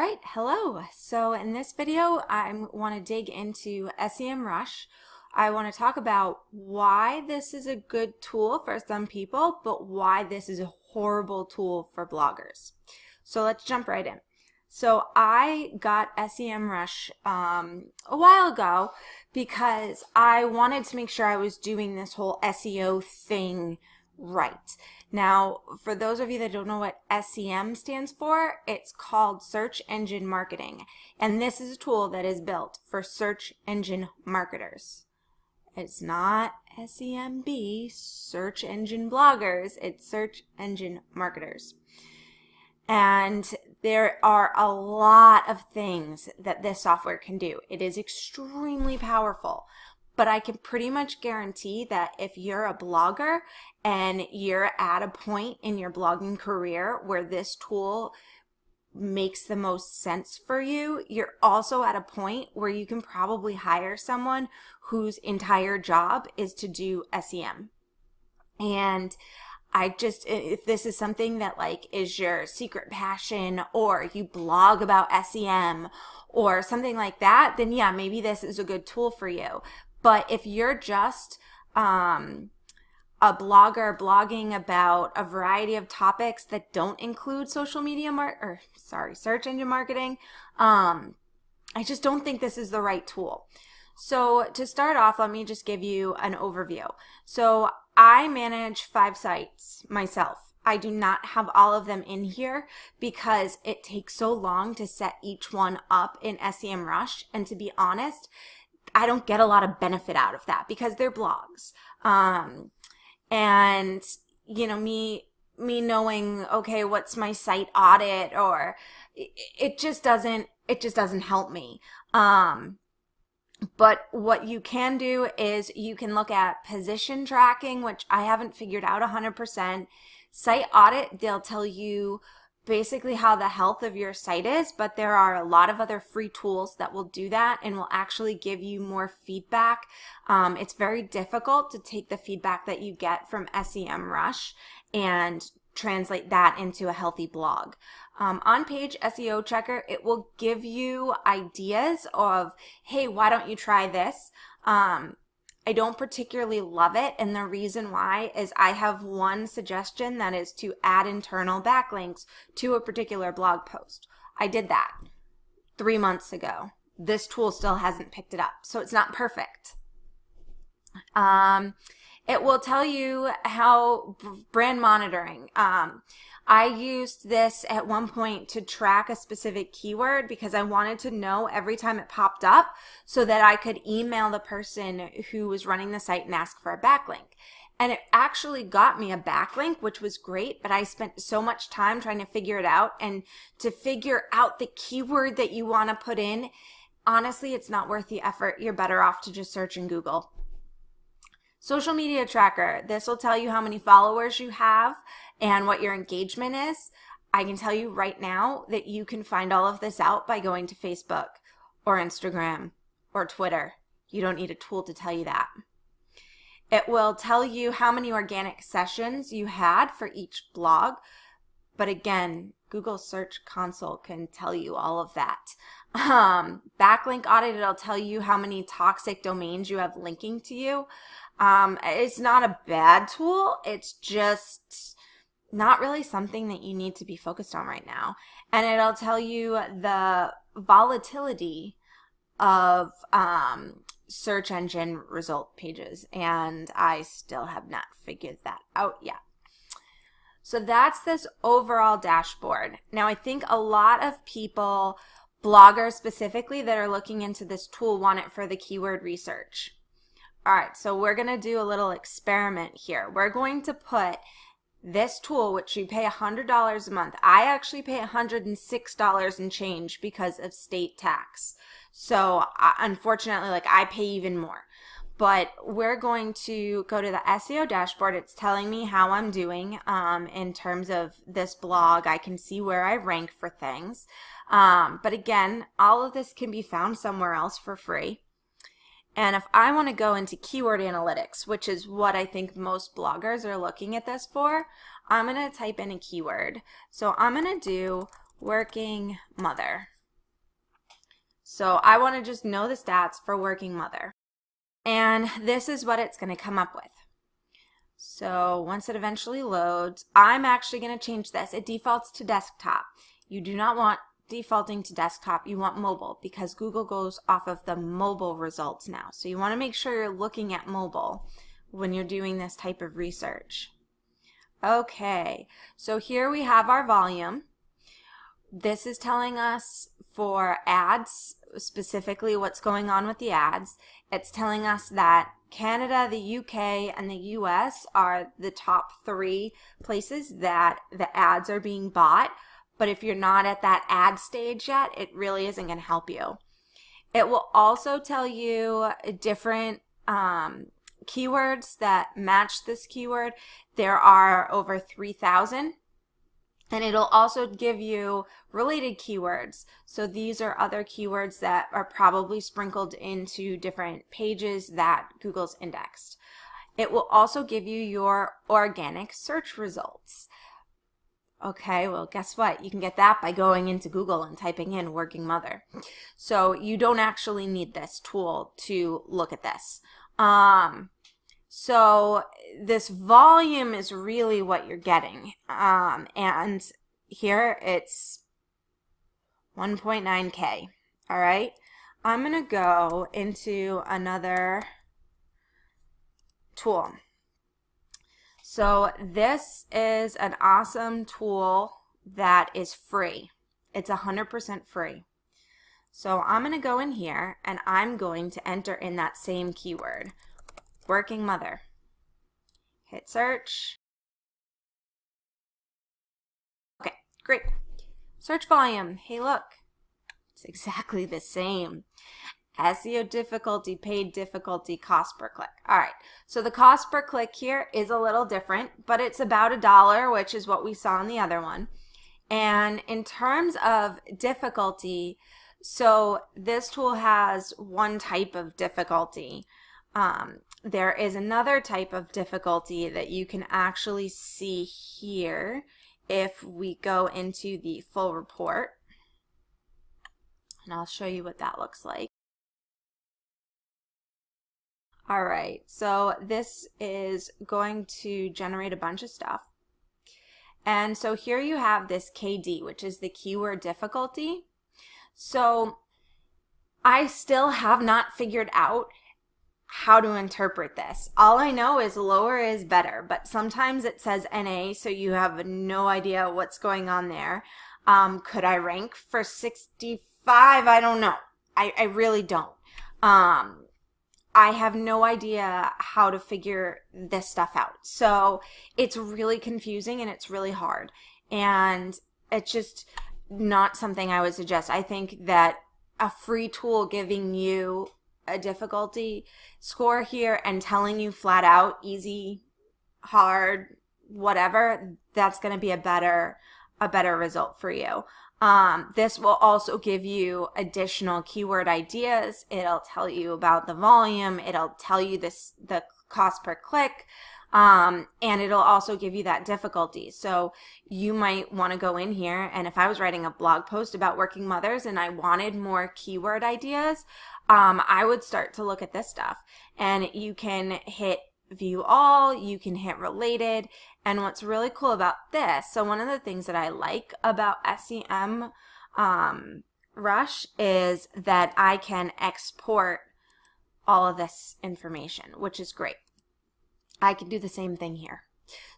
Alright, hello. So in this video, I want to dig into SEMRush. I want to talk about why this is a good tool for some people, but why this is a horrible tool for bloggers. So let's jump right in. So I got SEMRush a while ago because I wanted to make sure I was doing this whole SEO thing right. Now, for those of you that don't know what SEM stands for, it's called Search Engine Marketing. And this is a tool that is built for search engine marketers. It's not SEMB, search engine bloggers, it's search engine marketers. And there are a lot of things that this software can do. It is extremely powerful. But I can pretty much guarantee that if you're a blogger and you're at a point in your blogging career where this tool makes the most sense for you, you're also at a point where you can probably hire someone whose entire job is to do SEM. And if this is something that is your secret passion, or you blog about SEM or something like that, then yeah, maybe this is a good tool for you. But if you're just a blogger blogging about a variety of topics that don't include search engine marketing, I just don't think this is the right tool. So to start off, let me just give you an overview. So I manage 5 sites myself. I do not have all of them in here because it takes so long to set each one up in SEMrush, and to be honest, I don't get a lot of benefit out of that because they're blogs. And you know, me knowing, okay, what's my site audit, or it just doesn't help me. But what you can do is you can look at position tracking, which I haven't figured out 100%. Site audit, they'll tell you basically how the health of your site is, but there are a lot of other free tools that will do that and will actually give you more feedback. It's very difficult to take the feedback that you get from SEMrush and translate that into a healthy blog. On-page SEO checker, it will give you ideas of, hey, why don't you try this? I don't particularly love it, and the reason why is I have one suggestion, that is to add internal backlinks to a particular blog post. I did that 3 months ago. This tool still hasn't picked it up, so it's not perfect. It will tell you how brand monitoring. I used this at one point to track a specific keyword because I wanted to know every time it popped up so that I could email the person who was running the site and ask for a backlink. And it actually got me a backlink, which was great, but I spent so much time trying to figure it out, and to figure out the keyword that you want to put in, honestly, it's not worth the effort. You're better off to just search in Google. Social media tracker, this will tell you how many followers you have and what your engagement is. I can tell you right now that you can find all of this out by going to Facebook or Instagram or Twitter. You don't need a tool to tell you that. It will tell you how many organic sessions you had for each blog, but again, Google Search Console can tell you all of that. Backlink audit, it'll tell you how many toxic domains you have linking to you. It's not a bad tool, it's just not really something that you need to be focused on right now. And it'll tell you the volatility of search engine result pages, and I still have not figured that out yet. So that's this overall dashboard. Now, I think a lot of people, bloggers specifically, that are looking into this tool want it for the keyword research. All right, so we're going to do a little experiment here. We're going to put this tool, which you pay $100 a month. I actually pay $106 and change because of state tax. So unfortunately, I pay even more. But we're going to go to the SEO dashboard. It's telling me how I'm doing in terms of this blog. I can see where I rank for things. But again, all of this can be found somewhere else for free. And if I want to go into keyword analytics, which is what I think most bloggers are looking at this for, I'm going to type in a keyword. So I'm going to do working mother. So I want to just know the stats for working mother. And this is what it's going to come up with. So once it eventually loads, I'm actually going to change this. It defaults to desktop. You do not want defaulting to desktop. You want mobile because Google goes off of the mobile results now. So you want to make sure you're looking at mobile when you're doing this type of research. Okay, so here we have our volume. This is telling us for ads, specifically what's going on with the ads. It's telling us that Canada, the UK, and the US are the top 3 places that the ads are being bought. But if you're not at that ad stage yet, it really isn't going to help you. It will also tell you different keywords that match this keyword. There are over 3,000. And it'll also give you related keywords. So these are other keywords that are probably sprinkled into different pages that Google's indexed. It will also give you your organic search results. Okay, well, guess what? You can get that by going into Google and typing in working mother. So you don't actually need this tool to look at this. So this volume is really what you're getting. And here it's 1.9K. All right. I'm going to go into another tool. So this is an awesome tool that is free. It's 100% free. So I'm going to go in here and I'm going to enter in that same keyword. Working mother. Hit search. Okay, great. Search volume. Hey, look. It's exactly the same. SEO difficulty, paid difficulty, cost per click. All right, so the cost per click here is a little different, but it's about $1, which is what we saw in the other one. And in terms of difficulty, so this tool has one type of difficulty. There is another type of difficulty that you can actually see here if we go into the full report. And I'll show you what that looks like. All right, so this is going to generate a bunch of stuff. And so here you have this KD, which is the keyword difficulty. So I still have not figured out how to interpret this. All I know is lower is better, but sometimes it says NA, so you have no idea what's going on there. Could I rank for 65? I don't know. I really don't. I have no idea how to figure this stuff out. So it's really confusing and it's really hard. And it's just not something I would suggest. I think that a free tool giving you a difficulty score here and telling you flat out easy, hard, whatever, that's going to be a better result for you. This will also give you additional keyword ideas. It'll tell you about the volume. It'll tell you the cost per click. And it'll also give you that difficulty. So you might want to go in here, and if I was writing a blog post about working mothers and I wanted more keyword ideas, I would start to look at this stuff. And you can hit view all, you can hit related. And what's really cool about this, so one of the things that I like about SEMRush is that I can export all of this information, which is great. I can do the same thing here.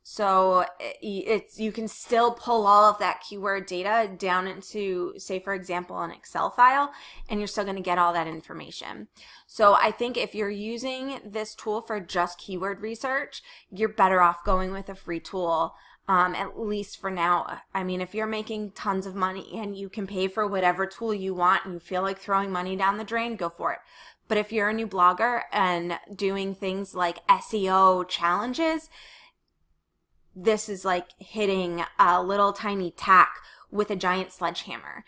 So you can still pull all of that keyword data down into, say, for example, an Excel file, and you're still going to get all that information. So I think if you're using this tool for just keyword research, you're better off going with a free tool, at least for now. I mean, if you're making tons of money and you can pay for whatever tool you want and you feel like throwing money down the drain, go for it. But if you're a new blogger and doing things like SEO challenges, this is like hitting a little tiny tack with a giant sledgehammer.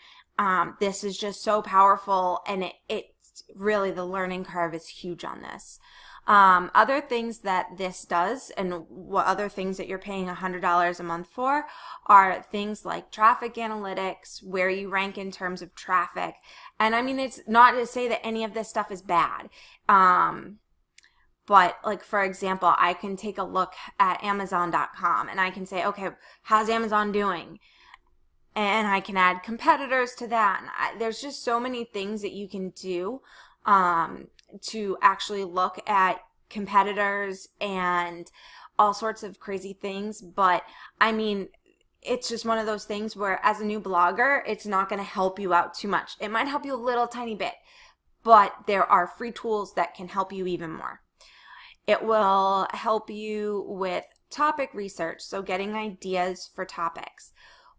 This is just so powerful, and it's really, the learning curve is huge on this. Other things that this does, and what other things that you're paying $100 a month for, are things like traffic analytics, where you rank in terms of traffic. And I mean, it's not to say that any of this stuff is bad. But like, for example, I can take a look at Amazon.com and I can say, okay, how's Amazon doing? And I can add competitors to that. And there's just so many things that you can do to actually look at competitors and all sorts of crazy things. But I mean, it's just one of those things where as a new blogger, it's not going to help you out too much. It might help you a little tiny bit, but there are free tools that can help you even more. It will help you with topic research, so getting ideas for topics.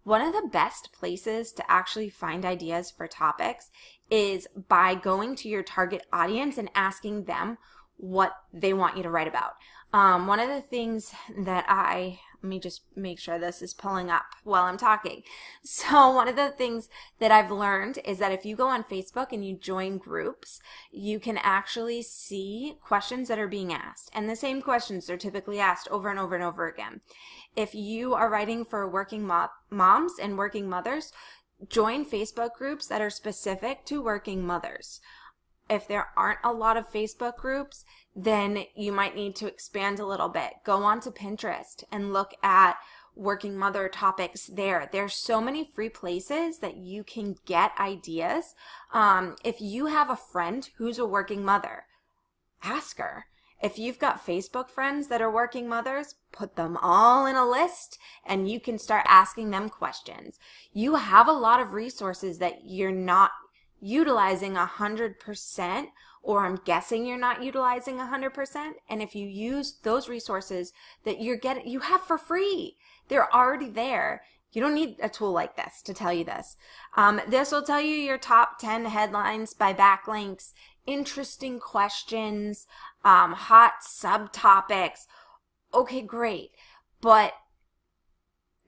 One of the best places to actually find ideas for topics is by going to your target audience and asking them what they want you to write about. One of the things that let me just make sure this is pulling up while I'm talking. So one of the things that I've learned is that if you go on Facebook and you join groups, you can actually see questions that are being asked. And the same questions are typically asked over and over and over again. If you are writing for working moms and working mothers, join Facebook groups that are specific to working mothers. If there aren't a lot of Facebook groups, then you might need to expand a little bit. Go on to Pinterest and look at working mother topics there. There's so many free places that you can get ideas. If you have a friend who's a working mother, ask her. If you've got Facebook friends that are working mothers, put them all in a list and you can start asking them questions. You have a lot of resources that you're not utilizing 100%, or I'm guessing you're not utilizing 100%. And if you use those resources that you have for free, they're already there. You don't need a tool like this to tell you this. This will tell you your top 10 headlines by backlinks, interesting questions, hot subtopics. Okay, great. But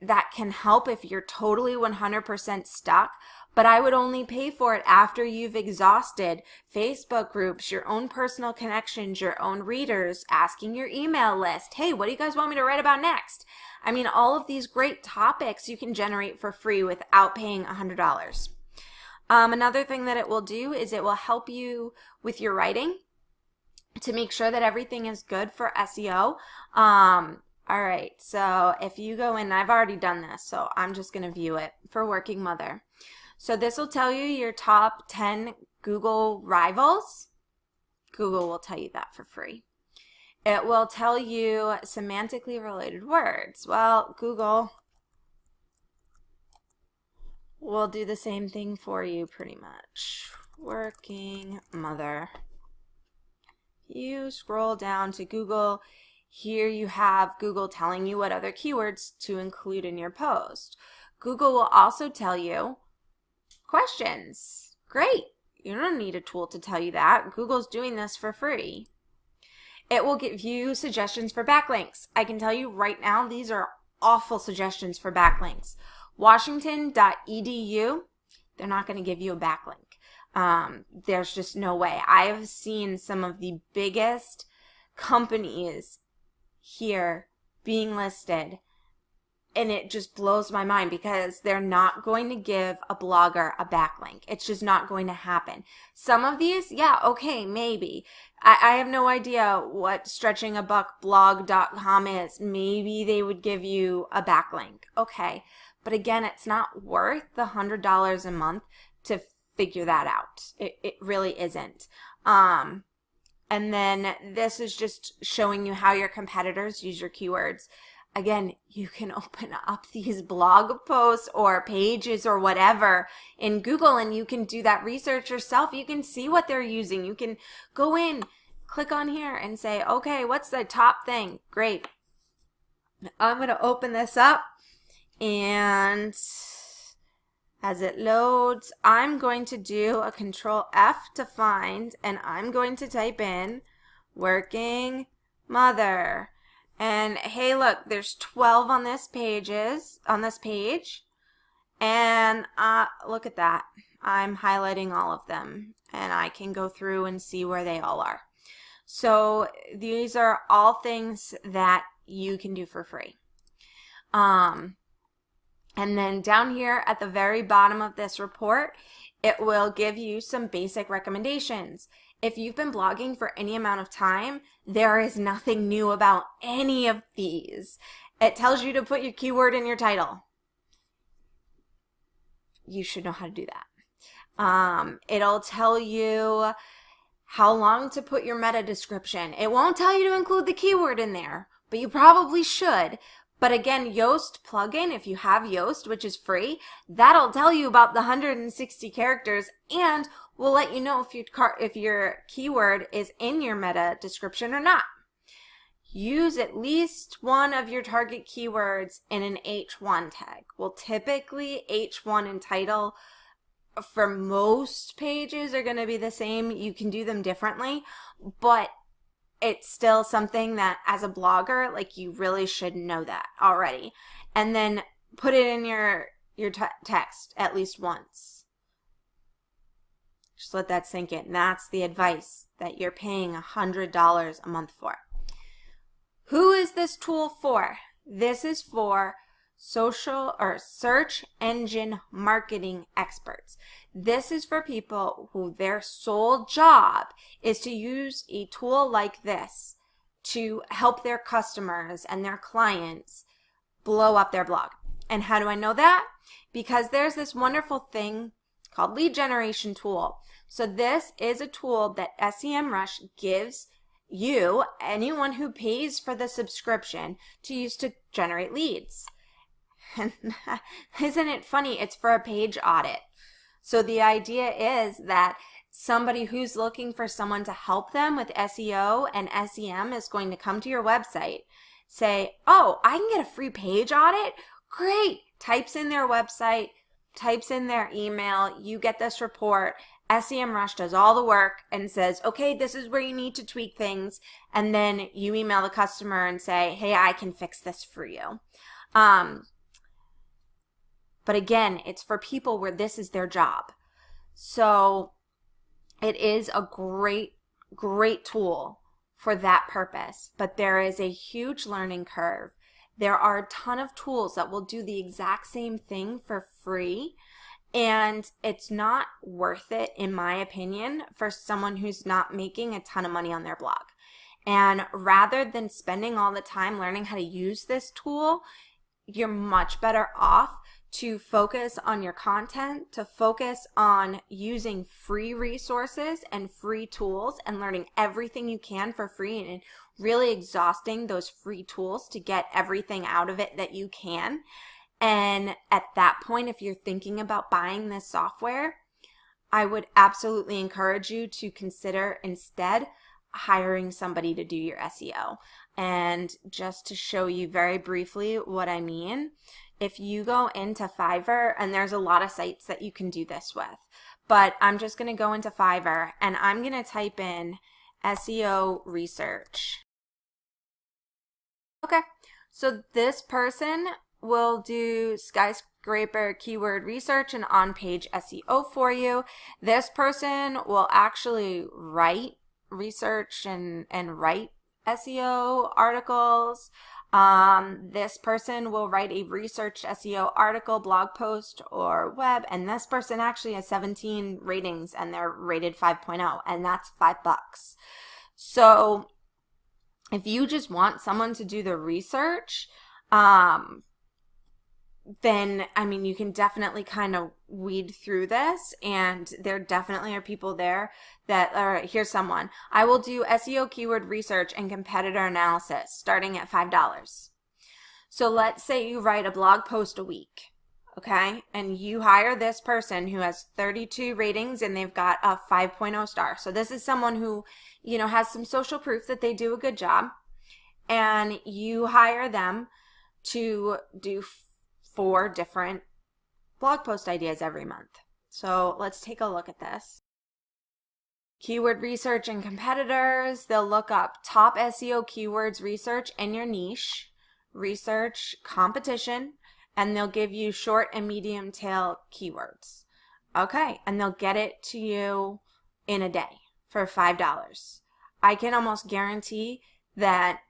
that can help if you're totally 100% stuck. But I would only pay for it after you've exhausted Facebook groups, your own personal connections, your own readers, asking your email list. Hey, what do you guys want me to write about next? I mean, all of these great topics you can generate for free without paying $100. Another thing that it will do is it will help you with your writing to make sure that everything is good for SEO. All right, so if you go in, I've already done this, so I'm just going to view it for working mother. So this will tell you your top 10 Google rivals. Google will tell you that for free. It will tell you semantically related words. Well, Google will do the same thing for you pretty much. Working mother. You scroll down to Google. Here you have Google telling you what other keywords to include in your post. Google will also tell you questions. Great. You don't need a tool to tell you that. Google's doing this for free. It will give you suggestions for backlinks. I can tell you right now, these are awful suggestions for backlinks. Washington.edu, they're not going to give you a backlink. There's just no way. I've seen some of the biggest companies here being listed, and it just blows my mind because they're not going to give a blogger a backlink. It's just not going to happen. Some of these, yeah, okay, maybe. I have no idea what stretchingabuckblog.com is. Maybe they would give you a backlink. Okay. But again, it's not worth the $100 a month to figure that out. It really isn't. And then this is just showing you how your competitors use your keywords. Again, you can open up these blog posts or pages or whatever in Google and you can do that research yourself. You can see what they're using. You can go in, click on here and say, okay, what's the top thing? Great. I'm going to open this up, and as it loads, I'm going to do a Control F to find, and I'm going to type in working mother. And hey, look, there's 12 on this page, and look at that. I'm highlighting all of them, and I can go through and see where they all are. So these are all things that you can do for free. And then down here at the very bottom of this report, it will give you some basic recommendations. If you've been blogging for any amount of time, there is nothing new about any of these. It tells you to put your keyword in your title. You should know how to do that. It'll tell you how long to put your meta description. It won't tell you to include the keyword in there, but you probably should. But again, Yoast plugin, if you have Yoast, which is free, that'll tell you about the 160 characters and will let you know if your keyword is in your meta description or not. Use at least one of your target keywords in an H1 tag. Well, typically H1 and title for most pages are going to be the same. You can do them differently, but it's still something that as a blogger, like, you really should know that already. And then put it in your text at least once. Just let that sink in. That's the advice that you're paying $100 a month for. Who is this tool for? This is for social or search engine marketing experts. This is for people who their sole job is to use a tool like this to help their customers and their clients blow up their blog. And how do I know that? Because there's this wonderful thing called lead generation tool. So this is a tool that SEMRush gives you, anyone who pays for the subscription, to use to generate leads. And isn't it funny? It's for a page audit. So the idea is that somebody who's looking for someone to help them with SEO and SEM is going to come to your website, say, oh, I can get a free page audit? Great. Types in their website, types in their email, you get this report. SEMrush does all the work and says, okay, this is where you need to tweak things. And then you email the customer and say, hey, I can fix this for you. But again, it's for people where this is their job. So it is a great, great tool for that purpose. But there is a huge learning curve. There are a ton of tools that will do the exact same thing for free. And it's not worth it, in my opinion, for someone who's not making a ton of money on their blog. And rather than spending all the time learning how to use this tool, you're much better off to focus on your content, to focus on using free resources and free tools and learning everything you can for free and really exhausting those free tools to get everything out of it that you can. And at that point, if you're thinking about buying this software, I would absolutely encourage you to consider instead hiring somebody to do your SEO. And just to show you very briefly what I mean, if you go into Fiverr, and there's a lot of sites that you can do this with, but I'm just going to go into Fiverr and I'm going to type in SEO research. Okay, so this person will do skyscraper keyword research and on-page SEO for you. This person will actually write research and write SEO articles. This person will write a researched SEO article, blog post, or web, and this person actually has 17 ratings and they're rated 5.0, and that's $5. So if you just want someone to do the research, then, I mean, you can definitely kind of weed through this, and there definitely are people there that are, here's someone. I will do SEO keyword research and competitor analysis starting at $5. So let's say you write a blog post a week, okay? And you hire this person who has 32 ratings and they've got a 5.0 star. So this is someone who, you know, has some social proof that they do a good job, and you hire them to do 4 different blog post ideas every month. So let's take a look at this. Keyword research and competitors. They'll look up top SEO keywords research in your niche, research competition, and they'll give you short and medium tail keywords. Okay, and they'll get it to you in a day for $5. I can almost guarantee that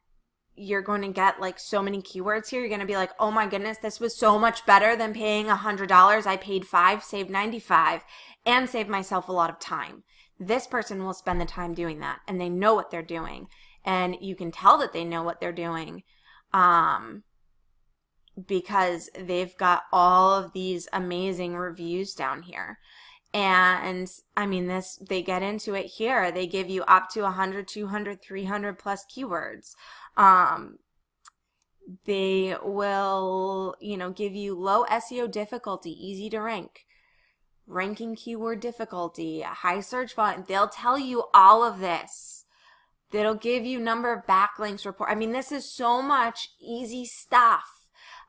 you're going to get like so many keywords here. You're going to be like, oh my goodness, this was so much better than paying $100. I paid $5, saved $95, and saved myself a lot of time. This person will spend the time doing that, and they know what they're doing. And you can tell that they know what they're doing because they've got all of these amazing reviews down here. And I mean, they get into it here. They give you up to 100, 200, 300 plus keywords. They will, give you low SEO difficulty, easy to rank, ranking keyword difficulty, high search volume. They'll tell you all of this. They'll give you number of backlinks report. I mean, this is so much easy stuff.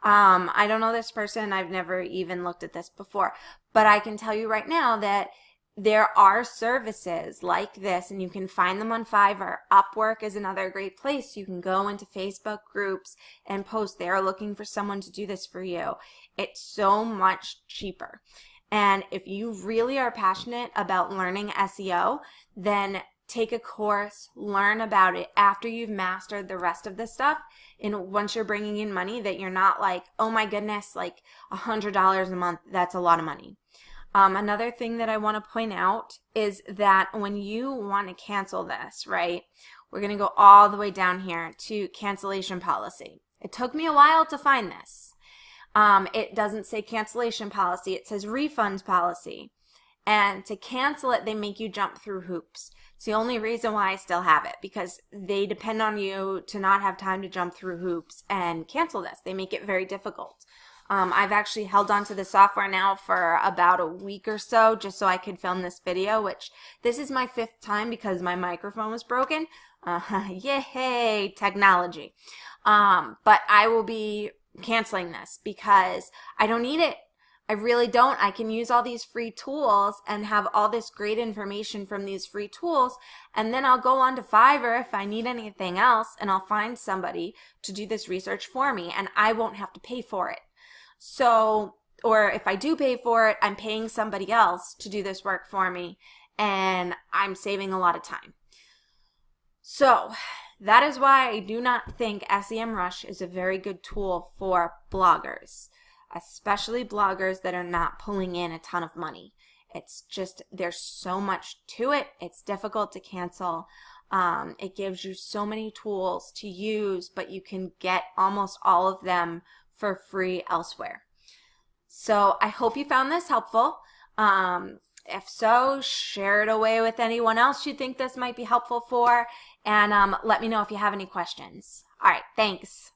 I don't know this person. I've never even looked at this before, but I can tell you right now that there are services like this, and you can find them on Fiverr. Upwork is another great place. You can go into Facebook groups and post there looking for someone to do this for you. It's so much cheaper. And if you really are passionate about learning SEO, then take a course, learn about it after you've mastered the rest of the stuff. And once you're bringing in money, that you're not like, oh my goodness, like $100 a month, that's a lot of money. Another thing that I want to point out is that when you want to cancel this, right, we're going to go all the way down here to cancellation policy. It took me a while to find this. It doesn't say cancellation policy. It says refunds policy. And to cancel it, they make you jump through hoops. It's the only reason why I still have it, because they depend on you to not have time to jump through hoops and cancel this. They make it very difficult. I've actually held on to the software now for about a week or so just so I could film this video, which this is my 5th time because my microphone was broken. Yay, technology. But I will be canceling this because I don't need it. I really don't. I can use all these free tools and have all this great information from these free tools, and then I'll go on to Fiverr if I need anything else, and I'll find somebody to do this research for me, and I won't have to pay for it. So, or if I do pay for it, I'm paying somebody else to do this work for me, and I'm saving a lot of time. So that is why I do not think SEMRush is a very good tool for bloggers, especially bloggers that are not pulling in a ton of money. It's just, there's so much to it. It's difficult to cancel. It gives you so many tools to use, but you can get almost all of them for free elsewhere. So I hope you found this helpful. If so, share it away with anyone else you think this might be helpful for, and let me know if you have any questions. All right, thanks.